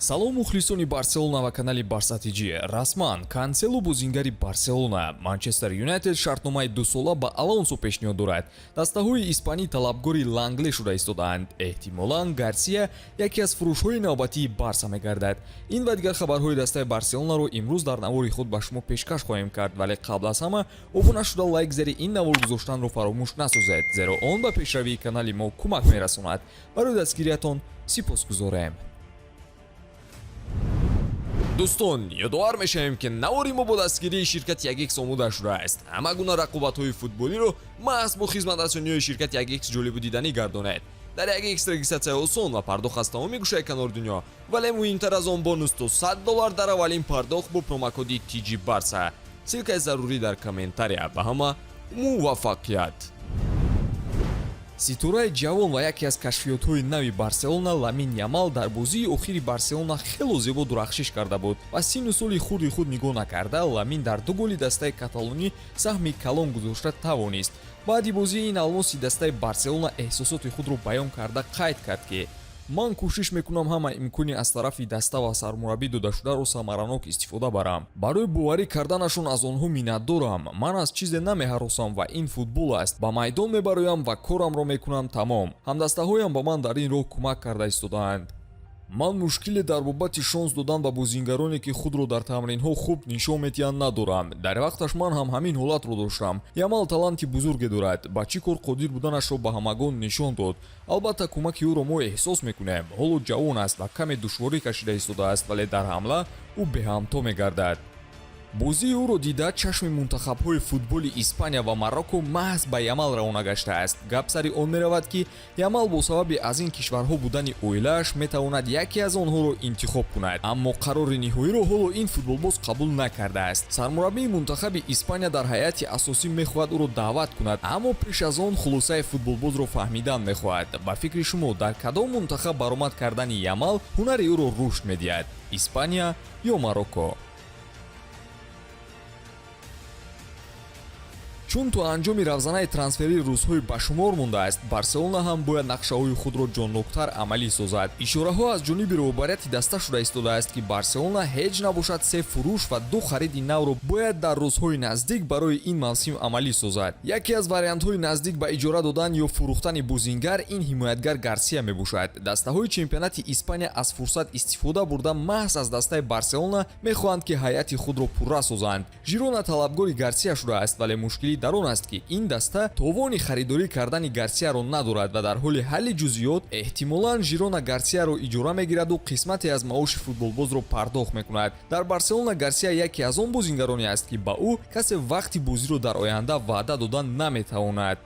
Салом мухлисони Барселона ва канали Барсатиҷи. Расман Кансело бозингари Барселона Манчестер Юнайтед шартномаи 2 сола ба Алонсо пешниҳод дорад. Дастаҳои испанӣ талабгори Лангле шуда истодаанд. Эҳтимолан Гарсия яке аз фурӯшҳои навбатии Барса мегардад. Ин ва дигар хабарҳои дастаи Барселонаро имрӯз дар навори худ ба шумо пешкаш хоҳем кард, вале қабл аз ҳама обуна шуда лайк зери ин навор гузоштанро фаромӯш насозед, зеро он ба пешравии канали мо кӯмак мерасонад. Барои дастгириятон сипосгузорем. дӯстон, ёдовар мешавем ки навори мо бо дастгирии ширкати 1x омода шудааст. Ҳама гуна рақобатҳои футболиро маҳз бо хизматрасониҳои ширкати 1x ҷолибу диданӣ гардонед. дар 1x регистратсия осон ва пардохт аз тамоми гӯшаи канори дунё, вале муҳимтар аз он бонус то $100 дар аввалин пардохт бо промокоди TG Barsa. Силкаи зарурӣ дар комментария. Ба ҳама муваффақият. ситураи ҷавон ва яке аз кашфиётҳои нави Барселона Ламин Ямал дар бозии охири Барселона хело зебо дурахшиш карда буд. Ба синну соли хурди худ нигоҳ накарда, Ламин дар ду голи дастаи каталонӣ саҳми калон гузошта тавонист. баъди бозии ин алмоси дастаи Барселона эҳсосоти худро баён карда қайд кард ки ман кӯшиш мекунам ҳама имкони аз тарафи даста ва сармураббӣ додашударо самаранок истифода барам. барои боварӣ карданашон аз онҳо миннатдорам. ман аз чизе намеҳаросам ва ин футбол аст. ба майдон мебароям ва корамро мекунам тамом. ҳамдастаҳоям ба ман дар ин роҳ кӯмак карда истодаанд. ман мушкиле дар бобати шонс додан ба бозингароне ки худро дар тамринҳо хуб нишон медиҳанд надорам. дар вақташ ман ҳам ҳамин ҳолатро доштам. Ямал таланти бузурге дорад. ба чӣ кор қодир буданашро ба ҳамагон нишон дод. албатта кӯмаки ӯро мо эҳсос мекунем. ҳоло ҷавон аст ва каме душворӣ кашида истодааст, вале дар ҳамла ӯ беҳамто мегардад. бозии ӯро дида чашми мунтахабҳои футболи Испания ва Марокко маҳз ба Ямал равона гашта-аст. гап сари он меравад ки Ямал бо сабаби аз ин кишварҳо будани оилааш метавонад яке аз онҳоро интихоб кунад, аммо қарори ниҳоиро ҳоло ин футболбоз қабул накардааст. сармураббии мунтахаби Испания дар ҳайати асосӣ мехоҳад ӯро даъват кунад, аммо пеш аз он хулосаи футболбозро фаҳмидан мехоҳад. ба фикри шумо дар кадом мунтахаб баромад кардани Ямал ҳунари ӯро рушд медиҳад? Испания ё Марокко? чун то анҷоми равзанаи трансферии рӯзҳои ба шумор мондааст, Барселона ҳам бояд нақшаҳои худро ҷонлоктар амалӣ созад. ишораҳо аз ҷониби роҳбарияти даста шуда истодааст ки Барселона ҳеҷ набошад 3 фурӯш ва 2 хариди навро бояд дар рӯзҳои наздик барои ин мавсим амалӣ созад. яке аз вариантҳои наздик ба иҷора додан ё фурӯхтани бозингар ин ҳимоятгар Гарсия мебошад. дастаҳои чемпионати Испания аз фурсат истифода бурда маҳз аз дастаи Барселона мехоҳанд ки ҳайати худро пурра созанд. Жирона талабгори Гарсия шудааст, вале мушкили дар он аст ки ин даста товони харидорӣ кардани Гарсияро надорад ва дар ҳоли ҳалли ҷузъиёт эҳтимолан Жирона Гарсияро иҷора мегираду қисмате аз маоши футболбозро пардохт мекунад. дар Барселона Гарсия яке аз он бозингароне аст ки ба ӯ касе вақти бозиро дар оянда ваъда додан наметавонад.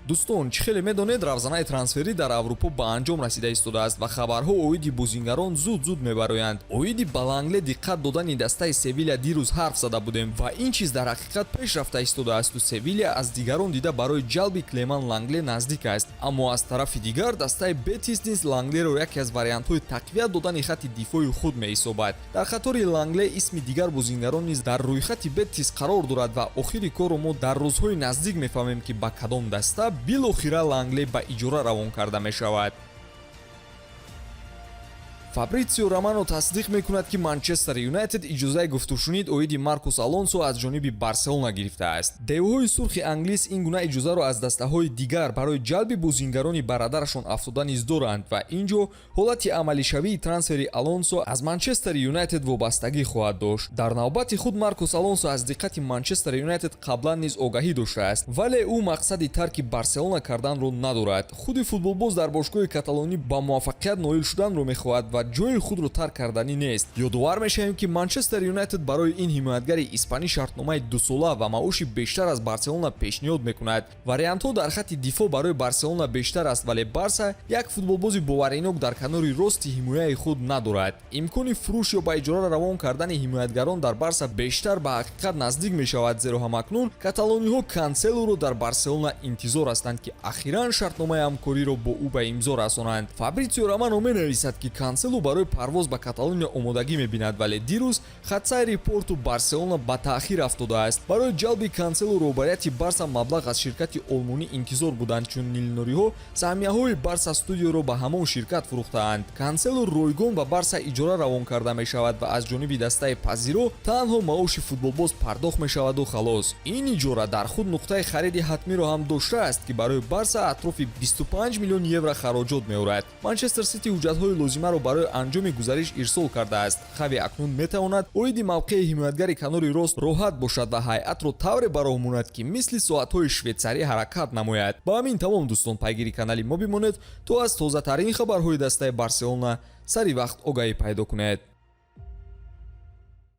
дӯстон, чӣ хеле медонед равзанаи трансферӣ дар Аврупо ба анҷом расида истодааст ва хабарҳо оиди бозингарон зуд мебароянд. оиди ба Лангле диққат додани дастаи Севилия дирӯз ҳарф зада будем ва ин чиз дар ҳақиқат пеш рафта истодаасту Севилия аз дигарон дида барои ҷалби Клеман Лангле наздик аст. аммо аз тарафи дигар дастаи Бетис низ Ланглеро яке аз вариантҳои тақвият додани хатти дифои худ меҳисобад. дар қатори Лангле исми дигар бозингарон низ дар рӯйхати Бетис қарор дорад ва охири корро мо дар рӯзҳои наздик мефаҳмем ки ба кадом даста билохира Лангле ба иҷора равон карда мешавад. Фабрицио Романо тасдиқ мекунад ки Манчестер Юнайтед иҷозаи гуфтушунид оиди Маркус Алонсо аз ҷониби Барселона гирифтааст. девҳои сурхи англис ин гуна иҷозаро аз дастаҳои дигар барои ҷалби бозингарони барадарашон афтода низ доранд ва ин ҷо ҳолати амалишавии трансфери Алонсо аз Манчестер Юнайтед вобастагӣ хоҳад дошт. дар навбати худ Маркус Алонсо аз диққати Манчестер Юнайтед қаблан низ огаҳӣ доштааст, вале ӯ мақсади тарки Барселона карданро надорад. худи футболбоз дар бошгоҳи каталонӣ ба муваффақият ноил шуданро мехоҳад ва ҷои худро тарк карданӣ нест. ёдовар мешавем ки Манчестер Юнайтед барои ин ҳимоятгари испанӣ шартномаи 2 сола ва маоши бештар аз Барселона пешниҳод мекунад. вариантҳо дар хатти дифоъ барои Барселона бештар аст, вале Барса як футболбози боваринок дар канори рости ҳимояи худ надорад. имкони фурӯш ё ба иҷора равон кардани ҳимоятгарон дар Барса бештар ба ҳақиқат наздик мешавад, зеро ҳамакнун каталониҳо Канселоро дар Барселона интизор ҳастанд ки ахиран шартномаи ҳамкориро бо ӯ ба имзо расонанд. Фабрицио Романо менависад ки Кансело Кансело барои парвоз ба Каталония омодагӣ мебинад, вале дирӯз хатсайри Порту Барселона ба таъхир афтодааст. Барои ҷалби Кансело роҳбарияти Барса маблағ аз ширкати олмонӣ интизор буданд, чун миллионериҳо саҳмияҳои Барса студиоро ба ҳамон ширкат фурӯхтаанд. Кансело ройгон ба Барса иҷора равон карда мешавад ва аз ҷониби дастаи пазиро танҳо маоши футболбоз пардохт мешаваду халос. Ин иҷора дар худ нуқтаи хариди ҳатмиро ҳам доштааст, ки барои Барса атрофи 25 миллион евро хароҷот меорад. Манчестер Сити ҳуҷҷатҳои лозимаро барои анҷоми гузариш ирсол кардааст. Хави акнун метавонад оиди мавқеи ҳимоятгари канори рост роҳат бошад ва ҳайъатро тавре бароҳ монад, ки мисли соатҳои шветсарӣ ҳаракат намояд. Ба ҳамин тамом дӯстон, пайгири канали мо бимонед то аз тозатарин хабарҳои дастаи Барселона сари вақт огаҳӣ пайдо кунед.